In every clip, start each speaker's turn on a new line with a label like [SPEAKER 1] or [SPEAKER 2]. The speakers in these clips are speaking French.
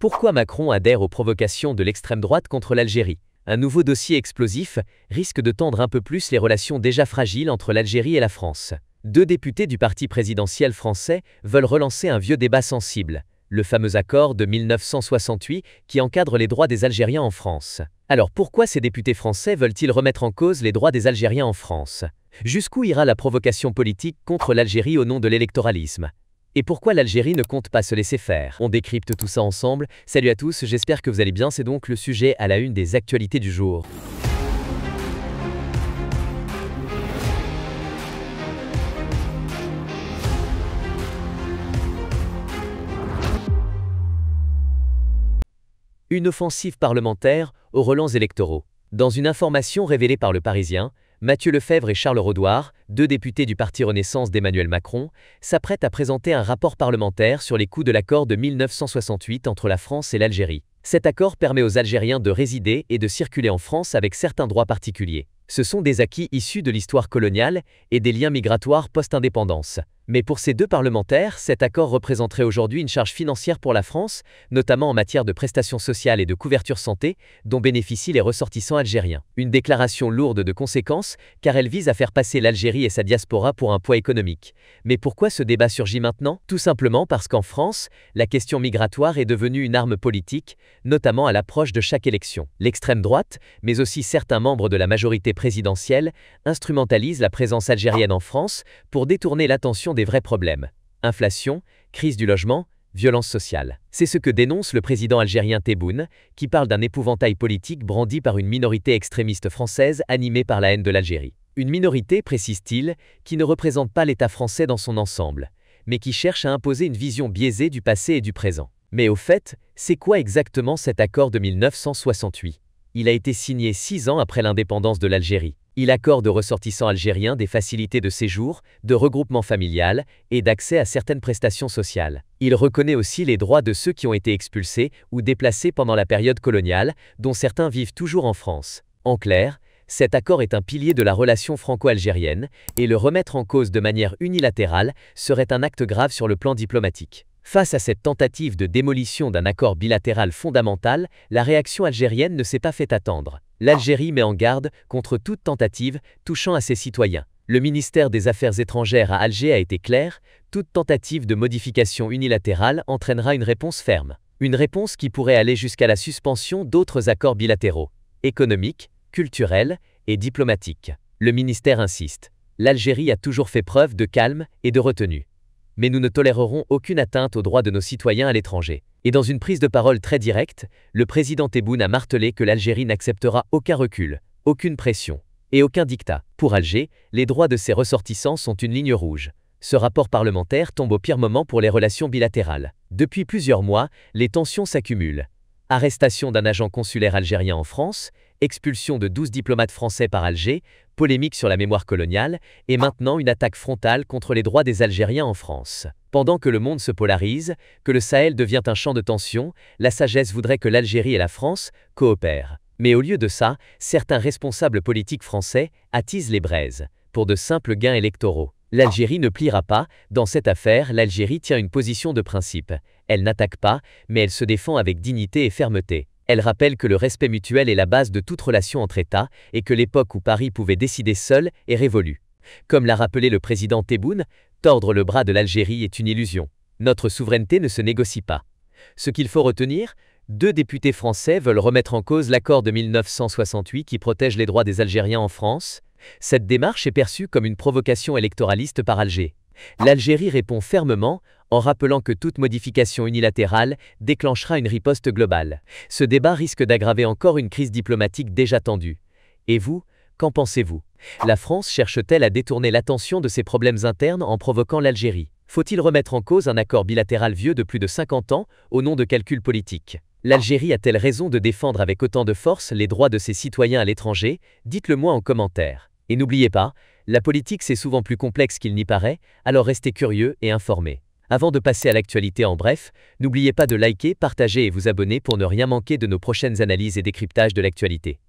[SPEAKER 1] Pourquoi Macron adhère aux provocations de l'extrême droite contre l'Algérie? Un nouveau dossier explosif risque de tendre un peu plus les relations déjà fragiles entre l'Algérie et la France. Deux députés du parti présidentiel français veulent relancer un vieux débat sensible, le fameux accord de 1968 qui encadre les droits des Algériens en France. Alors pourquoi ces députés français veulent-ils remettre en cause les droits des Algériens en France? Jusqu'où ira la provocation politique contre l'Algérie au nom de l'électoralisme? Et pourquoi l'Algérie ne compte pas se laisser faire? On décrypte tout ça ensemble. Salut à tous, j'espère que vous allez bien, c'est donc le sujet à la une des actualités du jour. Une offensive parlementaire aux relents électoraux. Dans une information révélée par Le Parisien, Mathieu Lefebvre et Charles Rodouard, deux députés du parti Renaissance d'Emmanuel Macron, s'apprêtent à présenter un rapport parlementaire sur les coûts de l'accord de 1968 entre la France et l'Algérie. Cet accord permet aux Algériens de résider et de circuler en France avec certains droits particuliers. Ce sont des acquis issus de l'histoire coloniale et des liens migratoires post-indépendance. Mais pour ces deux parlementaires, cet accord représenterait aujourd'hui une charge financière pour la France, notamment en matière de prestations sociales et de couverture santé, dont bénéficient les ressortissants algériens. Une déclaration lourde de conséquences, car elle vise à faire passer l'Algérie et sa diaspora pour un poids économique. Mais pourquoi ce débat surgit maintenant? Tout simplement parce qu'en France, la question migratoire est devenue une arme politique, notamment à l'approche de chaque élection. L'extrême droite, mais aussi certains membres de la majorité présidentielle, instrumentalisent la présence algérienne en France pour détourner l'attention des vrais problèmes. Inflation, crise du logement, violence sociale. C'est ce que dénonce le président algérien Tebboune, qui parle d'un épouvantail politique brandi par une minorité extrémiste française animée par la haine de l'Algérie. Une minorité, précise-t-il, qui ne représente pas l'État français dans son ensemble, mais qui cherche à imposer une vision biaisée du passé et du présent. Mais au fait, c'est quoi exactement cet accord de 1968? Il a été signé 6 ans après l'indépendance de l'Algérie. Il accorde aux ressortissants algériens des facilités de séjour, de regroupement familial et d'accès à certaines prestations sociales. Il reconnaît aussi les droits de ceux qui ont été expulsés ou déplacés pendant la période coloniale, dont certains vivent toujours en France. En clair, cet accord est un pilier de la relation franco-algérienne et le remettre en cause de manière unilatérale serait un acte grave sur le plan diplomatique. Face à cette tentative de démolition d'un accord bilatéral fondamental, la réaction algérienne ne s'est pas fait attendre. L'Algérie met en garde contre toute tentative touchant à ses citoyens. Le ministère des Affaires étrangères à Alger a été clair, toute tentative de modification unilatérale entraînera une réponse ferme. Une réponse qui pourrait aller jusqu'à la suspension d'autres accords bilatéraux, économiques, culturels et diplomatiques. Le ministère insiste. L'Algérie a toujours fait preuve de calme et de retenue. Mais nous ne tolérerons aucune atteinte aux droits de nos citoyens à l'étranger. Et dans une prise de parole très directe, le président Tebboune a martelé que l'Algérie n'acceptera aucun recul, aucune pression et aucun diktat. Pour Alger, les droits de ses ressortissants sont une ligne rouge. Ce rapport parlementaire tombe au pire moment pour les relations bilatérales. Depuis plusieurs mois, les tensions s'accumulent. Arrestation d'un agent consulaire algérien en France, expulsion de 12 diplomates français par Alger, polémique sur la mémoire coloniale, et maintenant une attaque frontale contre les droits des Algériens en France. Pendant que le monde se polarise, que le Sahel devient un champ de tension, la sagesse voudrait que l'Algérie et la France coopèrent. Mais au lieu de ça, certains responsables politiques français attisent les braises, pour de simples gains électoraux. L'Algérie ne pliera pas, dans cette affaire, l'Algérie tient une position de principe. Elle n'attaque pas, mais elle se défend avec dignité et fermeté. Elle rappelle que le respect mutuel est la base de toute relation entre États et que l'époque où Paris pouvait décider seul est révolue. Comme l'a rappelé le président Tebboune, tordre le bras de l'Algérie est une illusion. Notre souveraineté ne se négocie pas. Ce qu'il faut retenir, deux députés français veulent remettre en cause l'accord de 1968 qui protège les droits des Algériens en France. Cette démarche est perçue comme une provocation électoraliste par Alger. L'Algérie répond fermement en rappelant que toute modification unilatérale déclenchera une riposte globale. Ce débat risque d'aggraver encore une crise diplomatique déjà tendue. Et vous, qu'en pensez-vous? La France cherche-t-elle à détourner l'attention de ses problèmes internes en provoquant l'Algérie? Faut-il remettre en cause un accord bilatéral vieux de plus de 50 ans au nom de calculs politiques? L'Algérie a-t-elle raison de défendre avec autant de force les droits de ses citoyens à l'étranger? Dites-le moi en commentaire. Et n'oubliez pas, la politique c'est souvent plus complexe qu'il n'y paraît, alors restez curieux et informés. Avant de passer à l'actualité en bref, n'oubliez pas de liker, partager et vous abonner pour ne rien manquer de nos prochaines analyses et décryptages de l'actualité.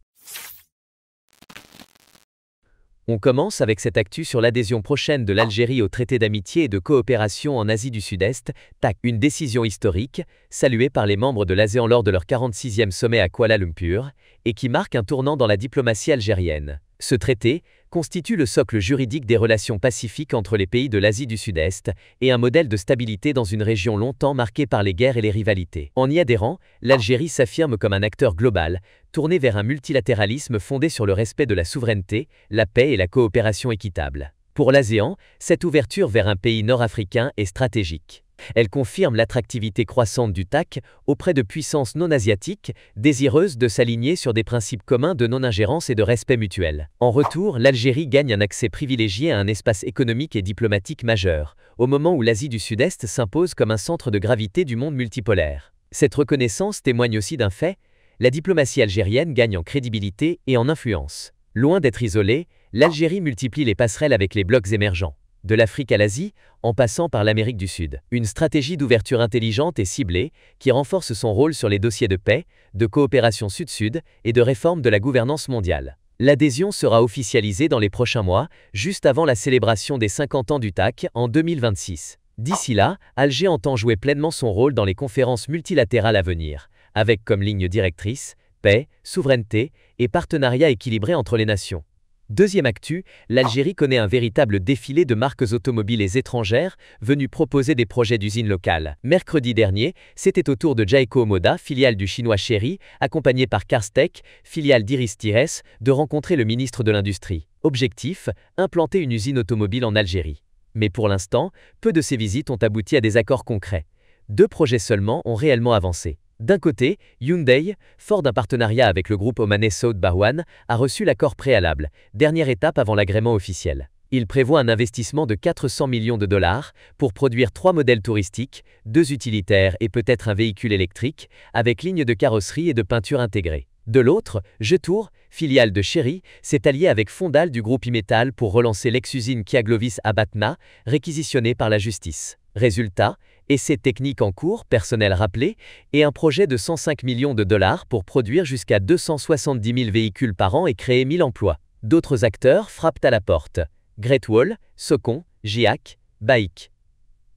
[SPEAKER 1] On commence avec cette actu sur l'adhésion prochaine de l'Algérie au traité d'amitié et de coopération en Asie du Sud-Est, TAC, une décision historique, saluée par les membres de l'ASEAN lors de leur 46e sommet à Kuala Lumpur, et qui marque un tournant dans la diplomatie algérienne. Ce traité constitue le socle juridique des relations pacifiques entre les pays de l'Asie du Sud-Est et un modèle de stabilité dans une région longtemps marquée par les guerres et les rivalités. En y adhérant, l'Algérie s'affirme comme un acteur global, tourné vers un multilatéralisme fondé sur le respect de la souveraineté, la paix et la coopération équitable. Pour l'ASEAN, cette ouverture vers un pays nord-africain est stratégique. Elle confirme l'attractivité croissante du TAC auprès de puissances non asiatiques, désireuses de s'aligner sur des principes communs de non-ingérence et de respect mutuel. En retour, l'Algérie gagne un accès privilégié à un espace économique et diplomatique majeur, au moment où l'Asie du Sud-Est s'impose comme un centre de gravité du monde multipolaire. Cette reconnaissance témoigne aussi d'un fait, la diplomatie algérienne gagne en crédibilité et en influence. Loin d'être isolée, l'Algérie multiplie les passerelles avec les blocs émergents. De l'Afrique à l'Asie, en passant par l'Amérique du Sud. Une stratégie d'ouverture intelligente et ciblée qui renforce son rôle sur les dossiers de paix, de coopération sud-sud et de réforme de la gouvernance mondiale. L'adhésion sera officialisée dans les prochains mois, juste avant la célébration des 50 ans du TAC en 2026. D'ici là, Alger entend jouer pleinement son rôle dans les conférences multilatérales à venir, avec comme ligne directrice, paix, souveraineté et partenariat équilibré entre les nations. Deuxième actu, l'Algérie connaît un véritable défilé de marques automobiles étrangères venues proposer des projets d'usines locales. Mercredi dernier, c'était au tour de Jayco Moda, filiale du chinois Chery, accompagnée par Carstech, filiale d'Iris Tires, de rencontrer le ministre de l'Industrie. Objectif, implanter une usine automobile en Algérie. Mais pour l'instant, peu de ces visites ont abouti à des accords concrets. 2 projets seulement ont réellement avancé. D'un côté, Hyundai, fort d'un partenariat avec le groupe omanais Saud Bahwan, a reçu l'accord préalable, dernière étape avant l'agrément officiel. Il prévoit un investissement de 400 millions de dollars pour produire 3 modèles touristiques, 2 utilitaires et peut-être un véhicule électrique, avec ligne de carrosserie et de peinture intégrée. De l'autre, Jetour, filiale de Chery, s'est allié avec Fondal du groupe Imetal pour relancer l'ex-usine Kia Glovis à Batna, réquisitionnée par la justice. Résultat, essais techniques en cours, personnel rappelé, et un projet de 105 millions de dollars pour produire jusqu'à 270 000 véhicules par an et créer 1000 emplois. D'autres acteurs frappent à la porte. Great Wall, Socon, GIAC, BAIC.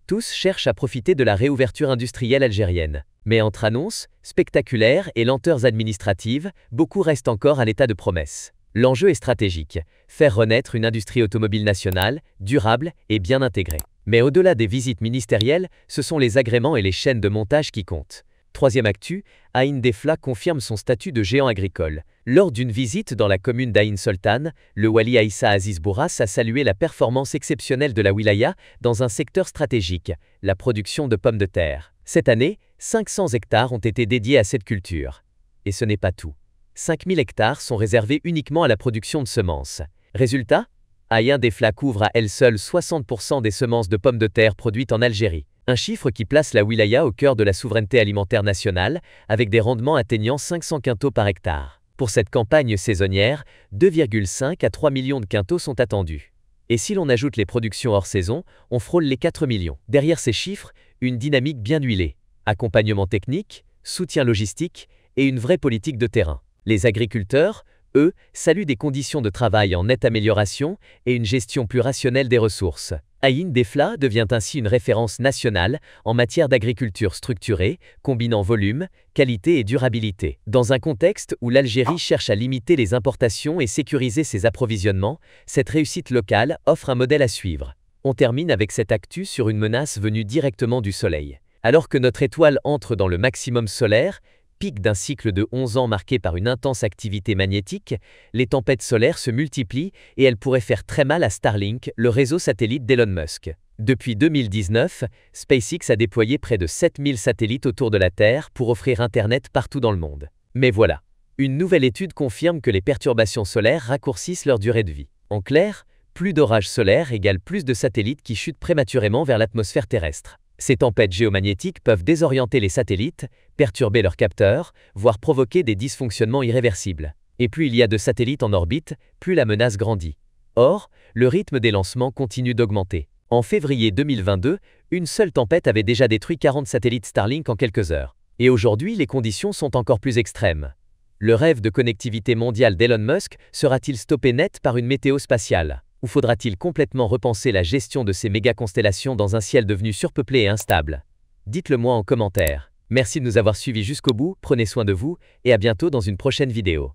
[SPEAKER 1] Tous cherchent à profiter de la réouverture industrielle algérienne. Mais entre annonces, spectaculaires et lenteurs administratives, beaucoup restent encore à l'état de promesse. L'enjeu est stratégique, faire renaître une industrie automobile nationale, durable et bien intégrée. Mais au-delà des visites ministérielles, ce sont les agréments et les chaînes de montage qui comptent. Troisième actu, Ain Defla confirme son statut de géant agricole. Lors d'une visite dans la commune d'Ain Soltan, le Wali Aïssa Aziz Bourras a salué la performance exceptionnelle de la wilaya dans un secteur stratégique, la production de pommes de terre. Cette année, 500 hectares ont été dédiés à cette culture. Et ce n'est pas tout. 5000 hectares sont réservés uniquement à la production de semences. Résultat, Ain Defla couvre à elle seule 60% des semences de pommes de terre produites en Algérie. Un chiffre qui place la wilaya au cœur de la souveraineté alimentaire nationale, avec des rendements atteignant 500 quintaux par hectare. Pour cette campagne saisonnière, 2,5 à 3 millions de quintaux sont attendus. Et si l'on ajoute les productions hors saison, on frôle les 4 millions. Derrière ces chiffres, une dynamique bien huilée. Accompagnement technique, soutien logistique et une vraie politique de terrain. Les agriculteurs, eux, saluent des conditions de travail en nette amélioration et une gestion plus rationnelle des ressources. Ain Defla devient ainsi une référence nationale en matière d'agriculture structurée, combinant volume, qualité et durabilité. Dans un contexte où l'Algérie cherche à limiter les importations et sécuriser ses approvisionnements, cette réussite locale offre un modèle à suivre. On termine avec cette actu sur une menace venue directement du Soleil. Alors que notre étoile entre dans le maximum solaire, pic d'un cycle de 11 ans marqué par une intense activité magnétique, les tempêtes solaires se multiplient et elles pourraient faire très mal à Starlink, le réseau satellite d'Elon Musk. Depuis 2019, SpaceX a déployé près de 7000 satellites autour de la Terre pour offrir Internet partout dans le monde. Mais voilà, une nouvelle étude confirme que les perturbations solaires raccourcissent leur durée de vie. En clair, plus d'orages solaires égale plus de satellites qui chutent prématurément vers l'atmosphère terrestre. Ces tempêtes géomagnétiques peuvent désorienter les satellites, perturber leurs capteurs, voire provoquer des dysfonctionnements irréversibles. Et plus il y a de satellites en orbite, plus la menace grandit. Or, le rythme des lancements continue d'augmenter. En février 2022, une seule tempête avait déjà détruit 40 satellites Starlink en quelques heures. Et aujourd'hui, les conditions sont encore plus extrêmes. Le rêve de connectivité mondiale d'Elon Musk sera-t-il stoppé net par une météo spatiale? Ou faudra-t-il complètement repenser la gestion de ces méga-constellations dans un ciel devenu surpeuplé et instable? Dites-le moi en commentaire. Merci de nous avoir suivis jusqu'au bout, prenez soin de vous, et à bientôt dans une prochaine vidéo.